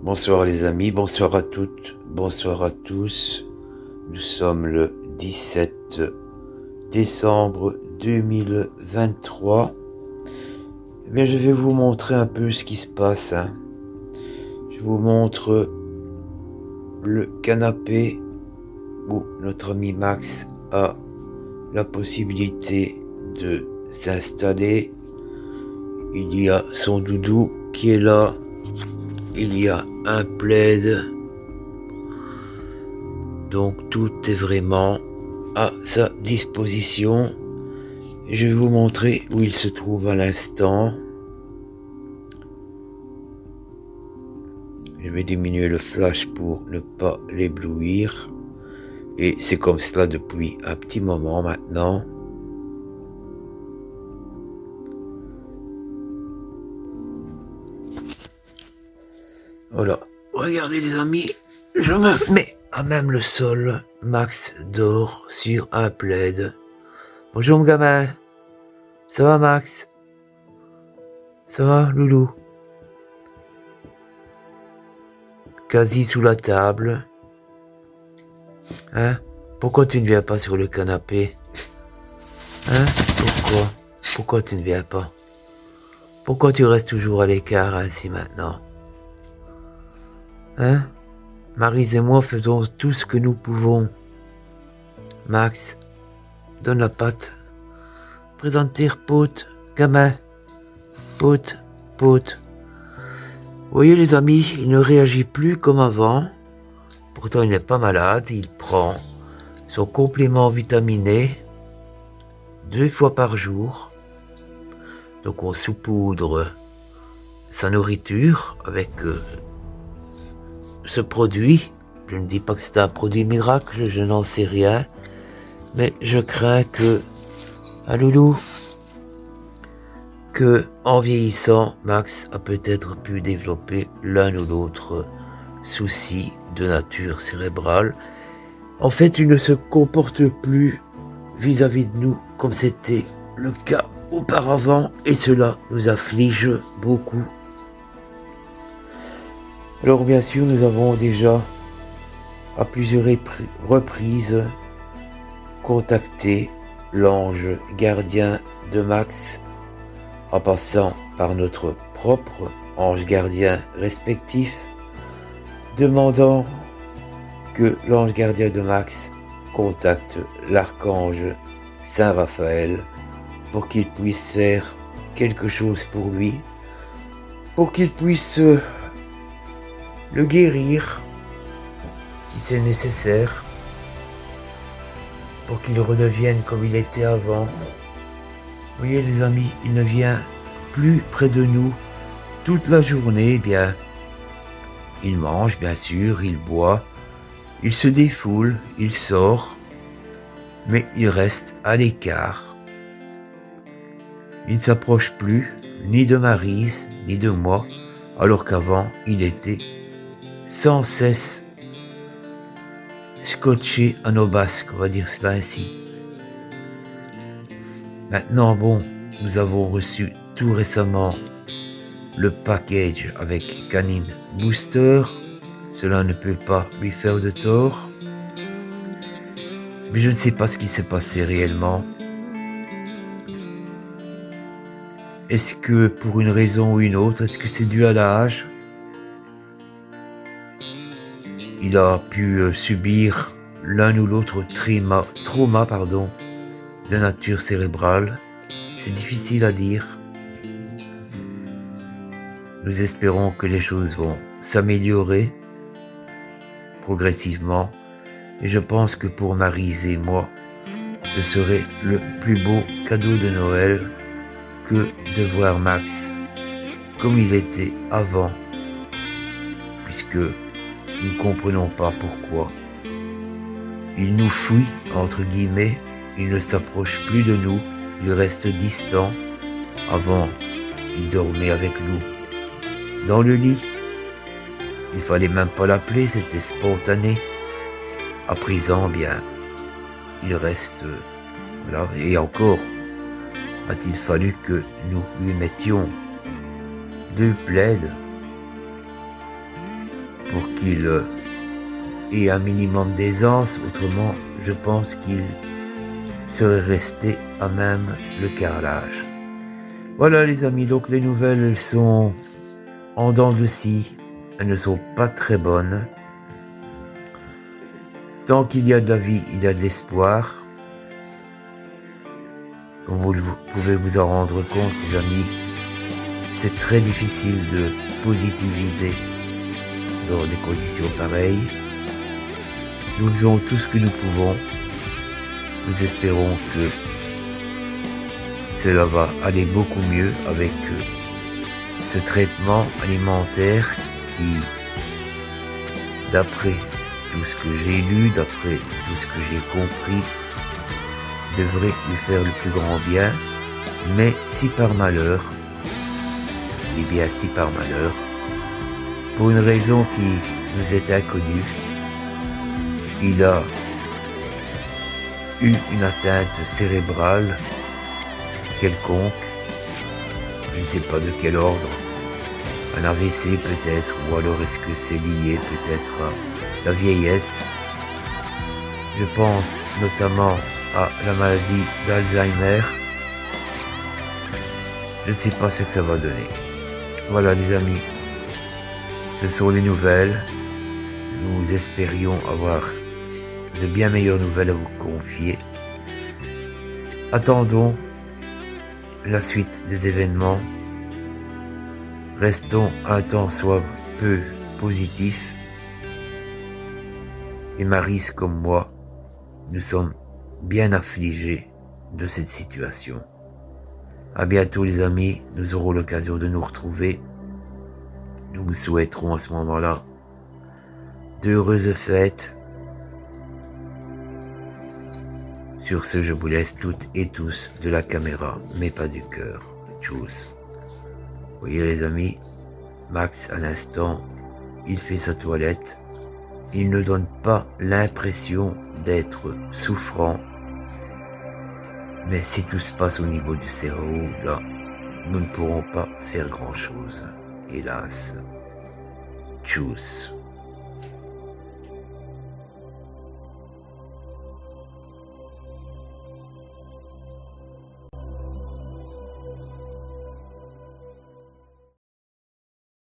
Bonsoir les amis, bonsoir à toutes, bonsoir à tous. Nous sommes le 17 décembre 2023. Eh bien, je vais vous montrer un peu ce qui se passe. Je vous montre le canapé où notre ami Max a la possibilité de s'installer. Il y a son doudou qui est là. Il y a un plaid. Donc tout est vraiment à sa disposition. Et je vais vous montrer où il se trouve à l'instant. Je vais diminuer le flash pour ne pas l'éblouir. Et c'est comme cela depuis un petit moment maintenant. Voilà. Regardez les amis, je me mets à même le sol. Max dort sur un plaid. Bonjour mon gamin. Ça va Max? Ça va loulou? Quasi sous la table. Hein? Pourquoi tu ne viens pas sur le canapé? Hein? Pourquoi tu ne viens pas? Pourquoi tu restes toujours à l'écart ainsi maintenant? Hein? Maryse et moi faisons tout ce que nous pouvons. Max, donne la patte. Présente-toi, pote, gamin. Pote. Vous voyez les amis, il ne réagit plus comme avant. Pourtant il n'est pas malade, il prend son complément vitaminé 2 fois par jour. Donc on saupoudre sa nourriture avec ce produit. Je ne dis pas que c'est un produit miracle, je n'en sais rien. Mais je crains que, loulou, que en vieillissant, Max a peut-être pu développer l'un ou l'autre souci de nature cérébrale. En fait, il ne se comporte plus vis-à-vis de nous comme c'était le cas auparavant et cela nous afflige beaucoup. Alors bien sûr, nous avons déjà à plusieurs reprises contacté l'ange gardien de Max en passant par notre propre ange gardien respectif, demandant que l'ange gardien de Max contacte l'archange Saint Raphaël pour qu'il puisse faire quelque chose pour lui, pour qu'il puisse le guérir si c'est nécessaire, pour qu'il redevienne comme il était avant. Vous voyez les amis, il ne vient plus près de nous toute la journée. Eh bien, il mange bien sûr, il boit, il se défoule, il sort, mais il reste à l'écart. Il ne s'approche plus ni de Maryse ni de moi, alors qu'avant il était sans cesse scotché à nos basques, on va dire cela ainsi. Maintenant, bon, nous avons reçu tout récemment le package avec Canine Booster. Cela ne peut pas lui faire de tort. Mais je ne sais pas ce qui s'est passé réellement. Est-ce que pour une raison ou une autre, est-ce que c'est dû à l'âge? Il a pu subir l'un ou l'autre trauma de nature cérébrale. C'est difficile à dire. Nous espérons que les choses vont s'améliorer progressivement. Et je pense que pour Maryse et moi, ce serait le plus beau cadeau de Noël que de voir Max comme il était avant, puisque nous ne comprenons pas pourquoi. Il nous fuit, entre guillemets, il ne s'approche plus de nous, il reste distant. Avant, il dormait avec nous dans le lit. Il fallait même pas l'appeler, c'était spontané. À présent, bien, il reste là. Et encore, a-t-il fallu que nous lui mettions 2 plaids pour qu'il ait un minimum d'aisance. Autrement, je pense qu'il serait resté à même le carrelage. Voilà les amis, donc les nouvelles elles sont en dents de scie, elles ne sont pas très bonnes. Tant qu'il y a de la vie, il y a de l'espoir. Comme vous pouvez vous en rendre compte les amis, c'est très difficile de positiviser dans des conditions pareilles. Nous faisons tout ce que nous pouvons. Nous espérons que cela va aller beaucoup mieux avec ce traitement alimentaire qui, d'après tout ce que j'ai lu, d'après tout ce que j'ai compris, devrait lui faire le plus grand bien. Mais si par malheur, eh bien si par malheur, pour une raison qui nous est inconnue, il a eu une atteinte cérébrale quelconque, je ne sais pas de quel ordre, un AVC peut-être, ou alors est-ce que c'est lié peut-être à la vieillesse. Je pense notamment à la maladie d'Alzheimer. Je ne sais pas ce que ça va donner. Voilà les amis, ce sont les nouvelles. Nous espérions avoir de bien meilleures nouvelles à vous confier. Attendons la suite des événements. Restons un tant soit peu positifs. Et Maryse comme moi, nous sommes bien affligés de cette situation. À bientôt les amis, nous aurons l'occasion de nous retrouver. Nous vous souhaiterons à ce moment-là d'heureuses fêtes. Sur ce, je vous laisse toutes et tous de la caméra, mais pas du cœur. Tchuss. Vous voyez les amis, Max à l'instant, il fait sa toilette. Il ne donne pas l'impression d'être souffrant. Mais si tout se passe au niveau du cerveau, là, nous ne pourrons pas faire grand-chose. Hélas. Tchuss.